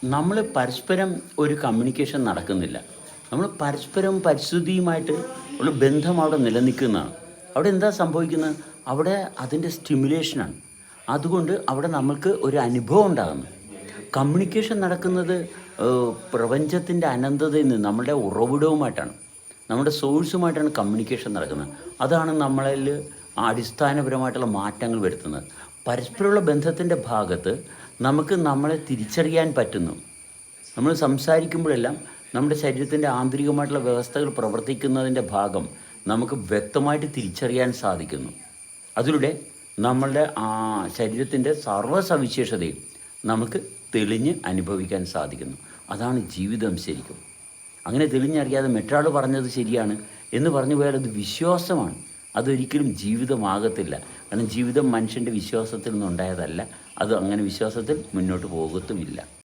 നമ്മൾ പരസ്പരം ഒരു കമ്മ്യൂണിക്കേഷൻ നടക്കുന്നില്ല. നമ്മൾ പരസ്പരം പരിസ്ഥിതിയുമായിട്ട് ഉള്ള ബന്ധം അവിടെ നിലനിൽക്കുന്നതാണ്. അവിടെ എന്താ സംഭവിക്കുന്നത്? അവിടെ അതിൻ്റെ സ്റ്റിമുലേഷനാണ്. അതുകൊണ്ട് അവിടെ നമ്മൾക്ക് ഒരു അനുഭവം ഉണ്ടാകുന്നു. കമ്മ്യൂണിക്കേഷൻ നടക്കുന്നത് പ്രപഞ്ചത്തിൻ്റെ അനന്തതയിൽ നിന്ന് നമ്മുടെ ഉറവിടവുമായിട്ടാണ്. നമ്മുടെ സോഴ്സുമായിട്ടാണ് കമ്മ്യൂണിക്കേഷൻ നടക്കുന്നത്. അതാണ് നമ്മളിൽ അടിസ്ഥാനപരമായിട്ടുള്ള മാറ്റങ്ങൾ വരുത്തുന്നത്. പരസ്പരമുള്ള ബന്ധത്തിൻ്റെ ഭാഗത്ത് നമുക്ക് നമ്മളെ തിരിച്ചറിയാൻ പറ്റുന്നു. നമ്മൾ സംസാരിക്കുമ്പോഴെല്ലാം നമ്മുടെ ശരീരത്തിൻ്റെ ആന്തരികമായിട്ടുള്ള വ്യവസ്ഥകൾ പ്രവർത്തിക്കുന്നതിൻ്റെ ഭാഗം നമുക്ക് വ്യക്തമായിട്ട് തിരിച്ചറിയാൻ സാധിക്കുന്നു. അതിലൂടെ നമ്മളുടെ ശരീരത്തിൻ്റെ സർവ്വസവിശേഷതയും നമുക്ക് തെളിഞ്ഞ് അനുഭവിക്കാൻ സാധിക്കുന്നു. അതാണ് ജീവിതം ശരിക്കും. അങ്ങനെ തെളിഞ്ഞറിയാതെ മറ്റൊരാൾ പറഞ്ഞത് ശരിയാണ് എന്ന് പറഞ്ഞു പോയാൽ അത് വിശ്വാസമാണ്. അതൊരിക്കലും ജീവിതമാകത്തില്ല. കാരണം ജീവിതം മനുഷ്യൻ്റെ വിശ്വാസത്തിൽ നിന്നുണ്ടായതല്ല. അത് അങ്ങനെ വിശ്വാസത്തിൽ മുന്നോട്ട് പോകത്തുമില്ല.